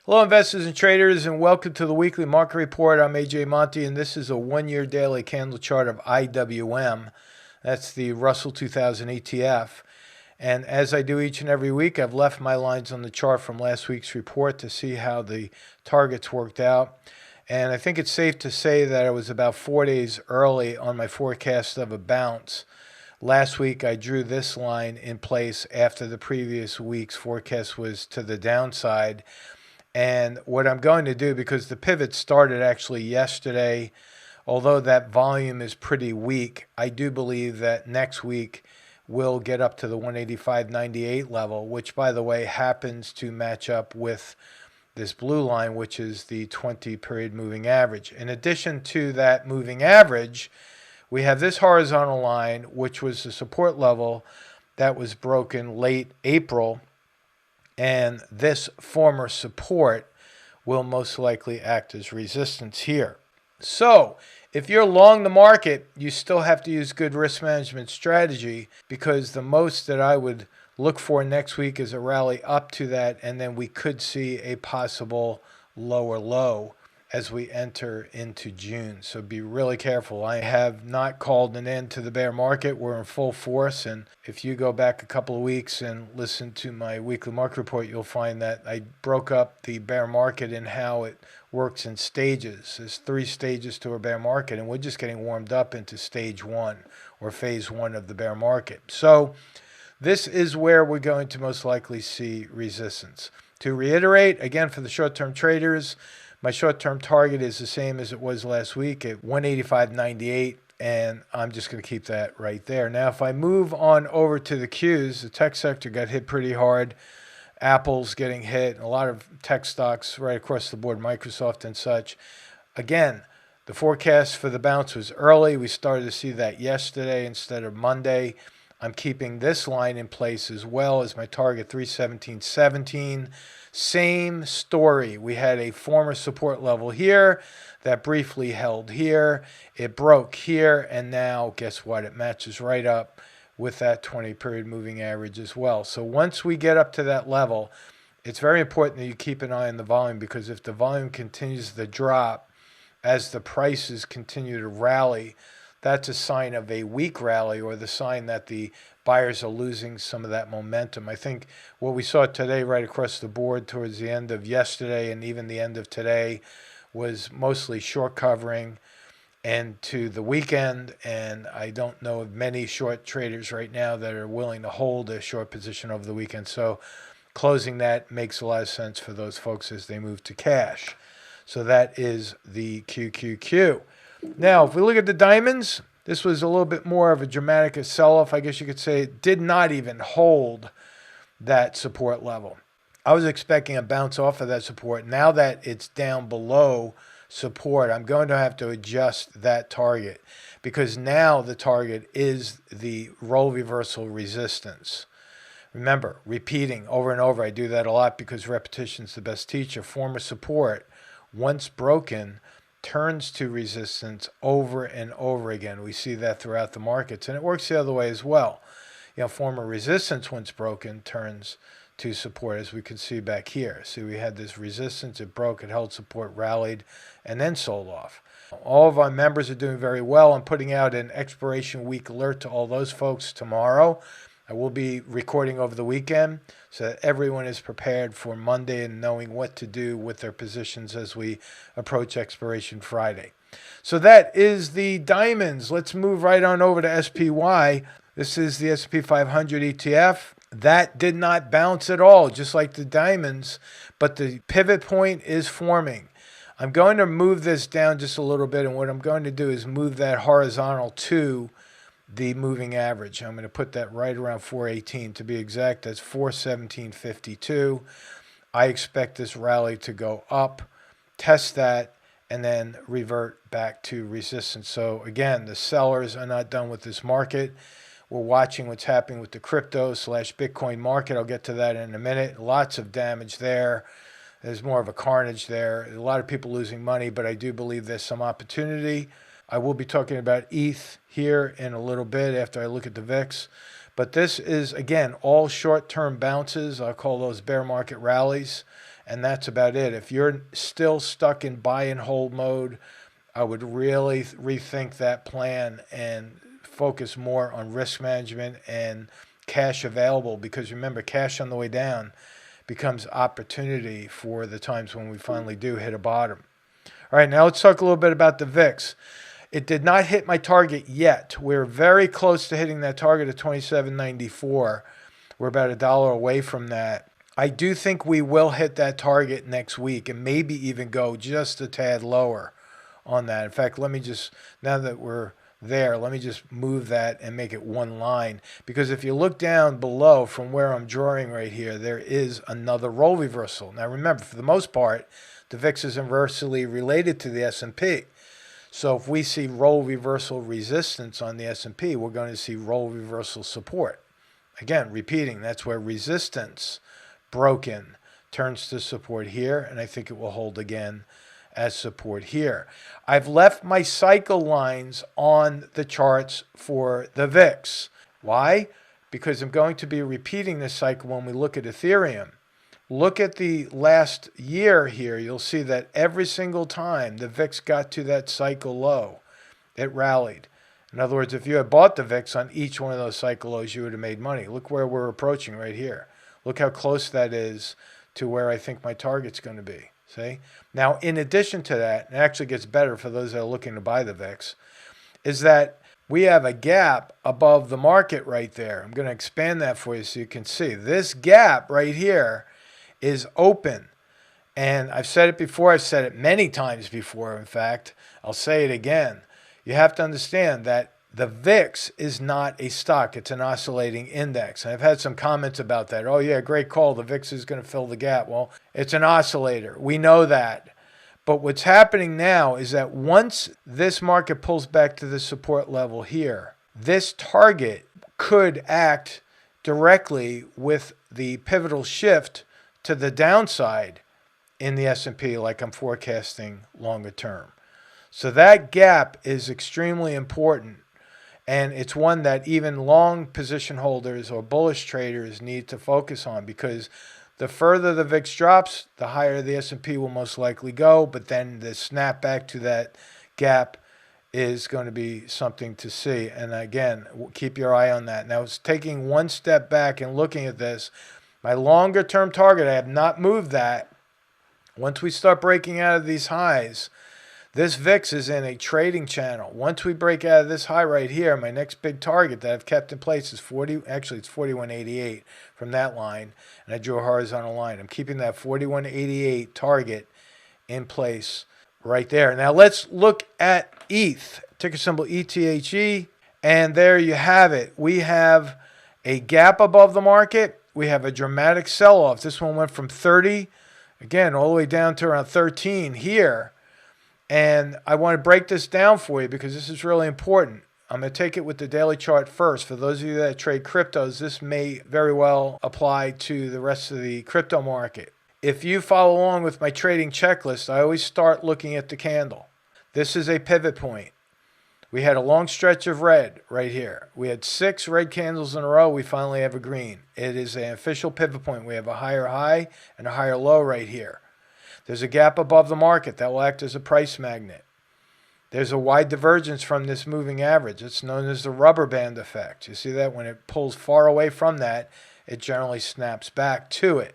Hello, investors and traders, and welcome to the weekly market report. I'm AJ Monte, and this is a one-year daily candle chart of IWM. That's the Russell 2000 ETF. And as I do each and every week, I've left my lines on the chart from last week's report to see how the targets worked out. And I think it's safe to say that I was about 4 days early on my forecast of a bounce. Last week, I drew this line in place after the previous week's forecast was to the downside. And what I'm going to do, because the pivot started actually yesterday, although that volume is pretty weak, I do believe that next week we'll get up to the 185.98 level, which, by the way, happens to match up with this blue line, which is the 20-period moving average. In addition to that moving average, we have this horizontal line, which was the support level that was broken late April. And this former support will most likely act as resistance here. So if you're long the market, you still have to use good risk management strategy, because the most that I would look for next week is a rally up to that, and then we could see a possible lower low as we enter into June. So be really careful. I have not called an end to the bear market. We're in full force. And if you go back a couple of weeks and listen to my weekly market report, you'll find that I broke up the bear market and how it works in stages. There's 3 stages to a bear market, and we're just getting warmed up into stage 1 or phase 1 of the bear market. So this is where we're going to most likely see resistance. To reiterate, again, for the short-term traders, my short-term target is the same as it was last week at 185.98, and I'm just going to keep that right there. Now, if I move on over to the Qs, the tech sector got hit pretty hard. Apple's getting hit, and a lot of tech stocks right across the board, Microsoft and such. Again, the forecast for the bounce was early. We started to see that yesterday instead of Monday. I'm keeping this line in place as well as my target 317.17. Same story. We had a former support level here that briefly held here. It broke here, and now guess what? It matches right up with that 20-period moving average as well. So once we get up to that level, it's very important that you keep an eye on the volume, because if the volume continues to drop as the prices continue to rally, that's a sign of a weak rally, or the sign that the buyers are losing some of that momentum. I think what we saw today right across the board towards the end of yesterday and even the end of today was mostly short covering and to the weekend. And I don't know of many short traders right now that are willing to hold a short position over the weekend. So closing that makes a lot of sense for those folks as they move to cash. So that is the QQQ. Now, if we look at the diamonds, this was a little bit more of a dramatic sell-off. I guess you could say it did not even hold that support level. I was expecting a bounce off of that support. Now that it's down below support, I'm going to have to adjust that target, because now the target is the role reversal resistance. Remember, repeating over and over, I do that a lot because repetition is the best teacher. Former support, once broken, turns to resistance over and over again. We see that throughout the markets, and it works the other way as well. Former resistance, once broken, turns to support, as we can see back here. See, we had this resistance, it broke, it held support, rallied, and then sold off. All of our members are doing very well. I'm putting out an expiration week alert to all those folks tomorrow. I will be recording over the weekend so that everyone is prepared for Monday and knowing what to do with their positions as we approach expiration Friday. So that is the diamonds. Let's move right on over to SPY. This is the S&P 500 ETF. That did not bounce at all, just like the diamonds, but the pivot point is forming. I'm going to move this down just a little bit, and what I'm going to do is move that horizontal to the moving average. I'm going to put that right around 418 to be exact. That's 417.52. I expect this rally to go up, test that, and then revert back to resistance. So again, the sellers are not done with this market. We're watching what's happening with the crypto/Bitcoin market. I'll get to that in a minute. Lots of damage there. There's more of a carnage there. A lot of people losing money, but I do believe there's some opportunity. I will be talking about ETH here in a little bit after I look at the VIX. But this is, again, all short-term bounces. I'll call those bear market rallies. And that's about it. If you're still stuck in buy and hold mode, I would really rethink that plan and focus more on risk management and cash available, because remember, cash on the way down becomes opportunity for the times when we finally do hit a bottom. All right, now let's talk a little bit about the VIX. It did not hit my target yet. We're very close to hitting that target of 27.94. We're about $1 away from that. I do think we will hit that target next week and maybe even go just a tad lower on that. In fact, let me just, now that we're there, let me just move that and make it one line. Because if you look down below from where I'm drawing right here, there is another role reversal. Now remember, for the most part, the VIX is inversely related to the S&P. So if we see role reversal resistance on the S&P, we're going to see role reversal support. Again, repeating, that's where resistance broken turns to support here, and I think it will hold again as support here. I've left my cycle lines on the charts for the VIX. Why? Because I'm going to be repeating this cycle when we look at Ethereum. Look at the last year here. You'll see that every single time the VIX got to that cycle low, it rallied. In other words, if you had bought the VIX on each one of those cycle lows, you would have made money. Look where we're approaching right here. Look how close that is to where I think my target's going to be. See? Now, in addition to that, it actually gets better for those that are looking to buy the VIX, is that we have a gap above the market right there. I'm going to expand that for you so you can see. This gap right here is open. And I've said it before. I've said it many times before, in fact. I'll say it again. You have to understand that the VIX is not a stock. It's an oscillating index. And I've had some comments about that. Oh, yeah, great call. The VIX is going to fill the gap. Well, it's an oscillator. We know that. But what's happening now is that once this market pulls back to the support level here, this target could act directly with the pivotal shift to the downside in the S&P, like I'm forecasting longer term. So that gap is extremely important. And it's one that even long position holders or bullish traders need to focus on, because the further the VIX drops, the higher the S&P will most likely go. But then the snap back to that gap is going to be something to see. And again, keep your eye on that. Now, it's taking one step back and looking at this. My longer term target, I have not moved that. Once we start breaking out of these highs, this VIX is in a trading channel. Once we break out of this high right here, my next big target that I've kept in place is 41.88 from that line, and I drew a horizontal line. I'm keeping that 41.88 target in place right there. Now let's look at ETH, ticker symbol ETHE, and there you have it. We have a gap above the market. We have a dramatic sell-off. This one went from 30, again, all the way down to around 13 here. And I want to break this down for you because this is really important. I'm going to take it with the daily chart first. For those of you that trade cryptos, this may very well apply to the rest of the crypto market. If you follow along with my trading checklist, I always start looking at the candle. This is a pivot point. We had a long stretch of red right here. We had 6 red candles in a row. We finally have a green. It is an official pivot point. We have a higher high and a higher low right here. There's a gap above the market that will act as a price magnet. There's a wide divergence from this moving average. It's known as the rubber band effect. You see that? When it pulls far away from that, it generally snaps back to it.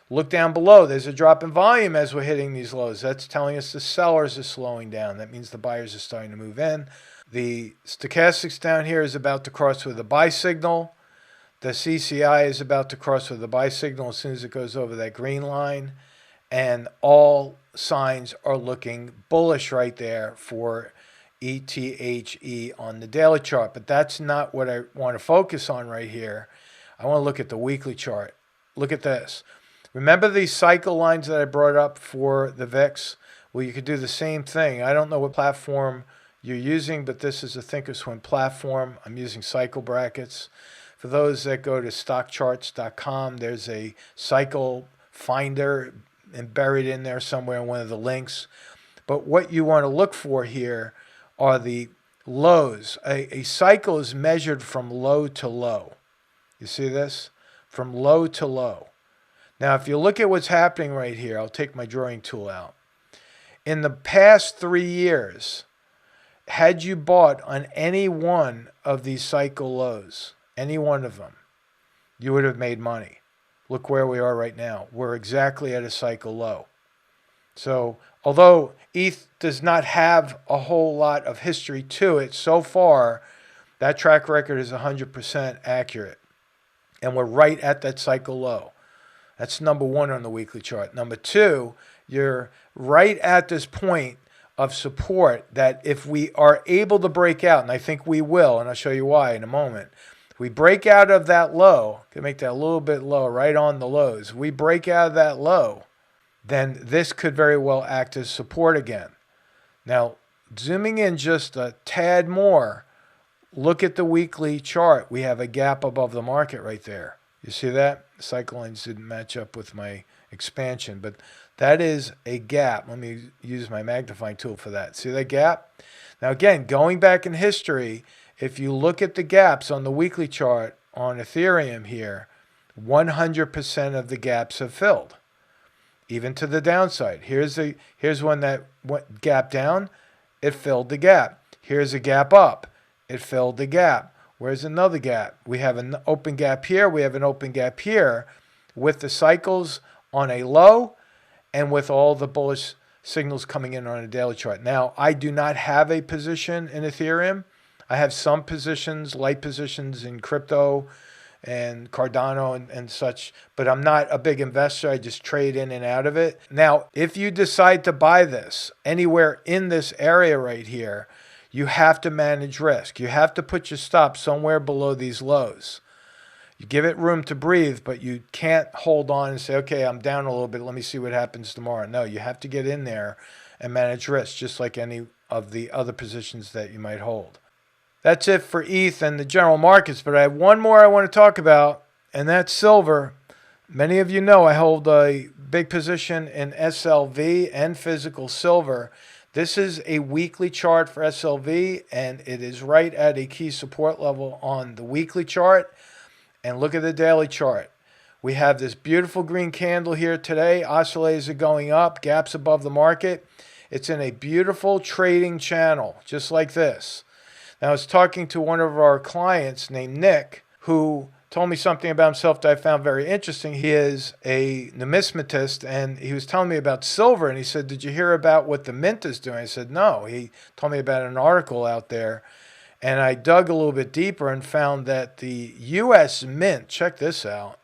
Look down below. There's a drop in volume as we're hitting these lows. That's telling us the sellers are slowing down. That means the buyers are starting to move in. The stochastics down here is about to cross with a buy signal. The CCI is about to cross with a buy signal as soon as it goes over that green line. And all signs are looking bullish right there for ETHE on the daily chart. But that's not what I want to focus on right here. I want to look at the weekly chart. Look at this. Remember these cycle lines that I brought up for the VIX? Well, you could do the same thing. I don't know what platform you're using, but this is a Thinkorswim platform. I'm using cycle brackets. For those that go to stockcharts.com, there's a cycle finder and buried in there somewhere in one of the links. But what you want to look for here are the lows. A cycle is measured from low to low. You see this? From low to low. Now, if you look at what's happening right here, I'll take my drawing tool out. In the past 3 years, had you bought on any one of these cycle lows, any one of them, you would have made money. Look where we are right now. We're exactly at a cycle low. So, although ETH does not have a whole lot of history to it so far, that track record is 100% accurate. And we're right at that cycle low. That's number one on the weekly chart. Number two, you're right at this point of support that if we are able to break out, and I think we will, and I'll show you why in a moment. If we break out of that low, can make that a little bit lower, right on the lows. We break out of that low, then this could very well act as support again. Now, zooming in just a tad more, look at the weekly chart. We have a gap above the market right there. You see that? The cycle lines didn't match up with my expansion, but that is a gap. Let me use my magnifying tool for that. See that gap? Now again, going back in history, if you look at the gaps on the weekly chart on Ethereum here, 100% of the gaps have filled, even to the downside. Here's one that went gap down, it filled the gap. Here's a gap up, it filled the gap. Where's another gap? We have an open gap here. We have an open gap here with the cycles on a low and with all the bullish signals coming in on a daily chart. Now, I do not have a position in Ethereum. I have some positions, light positions in crypto and Cardano and such, but I'm not a big investor. I just trade in and out of it. Now, if you decide to buy this anywhere in this area right here, you have to manage risk. You have to put your stop somewhere below these lows. You give it room to breathe, but you can't hold on and say, okay, I'm down a little bit. Let me see what happens tomorrow. No, you have to get in there and manage risk, just like any of the other positions that you might hold. That's it for ETH and the general markets, but I have one more I want to talk about, and that's silver. Many of you know I hold a big position in SLV and physical silver. This is a weekly chart for SLV, and it is right at a key support level on the weekly chart. And look at the daily chart. We have this beautiful green candle here today. Oscillators are going up, gaps above the market. It's in a beautiful trading channel, just like this. Now, I was talking to one of our clients named Nick, who told me something about himself that I found very interesting. He is a numismatist, and he was telling me about silver, and he said, did you hear about what the mint is doing? I said, no. He told me about an article out there, and I dug a little bit deeper and found that the U.S. Mint, check this out.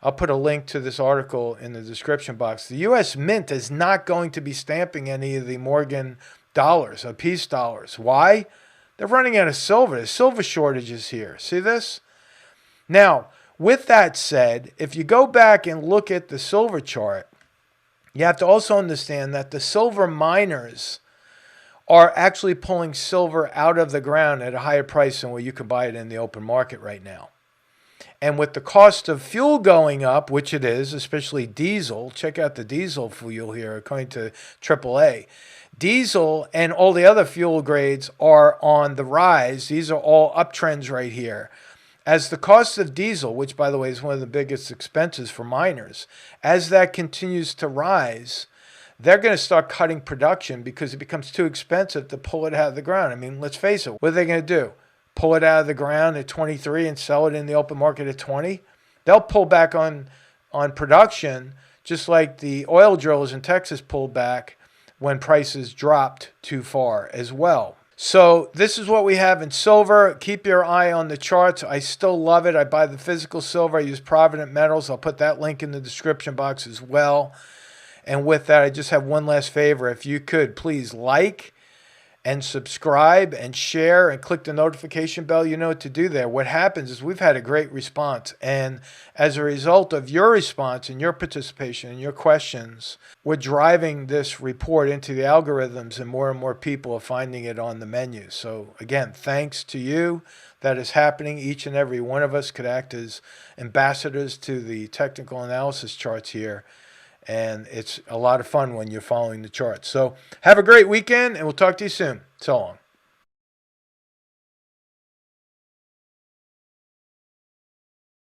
I'll put a link to this article in the description box. The U.S. Mint is not going to be stamping any of the Morgan dollars, peace dollars. Why? They're running out of silver. There's silver shortages here. See this? Now, with that said, if you go back and look at the silver chart, you have to also understand that the silver miners are actually pulling silver out of the ground at a higher price than where you can buy it in the open market right now. And with the cost of fuel going up, which it is, especially diesel, check out the diesel fuel here according to AAA. Diesel and all the other fuel grades are on the rise. These are all uptrends right here. As the cost of diesel, which by the way is one of the biggest expenses for miners, as that continues to rise, they're going to start cutting production because it becomes too expensive to pull it out of the ground. I mean, let's face it, what are they going to do? Pull it out of the ground at 23 and sell it in the open market at 20? They'll pull back on production just like the oil drillers in Texas pulled back when prices dropped too far as well. So this is what we have in silver. Keep your eye on the charts. I still love it. I buy the physical silver. I use Provident metals. I'll put that link in the description box as well. And with that, I just have one last favor. If you could, please like and subscribe and share and click the notification bell. You know what to do there. What happens is we've had a great response. And as a result of your response and your participation and your questions, we're driving this report into the algorithms and more people are finding it on the menu. So again, thanks to you. That is happening. Each and every one of us could act as ambassadors to the technical analysis charts here. And it's a lot of fun when you're following the charts. So have a great weekend, and we'll talk to you soon. So long.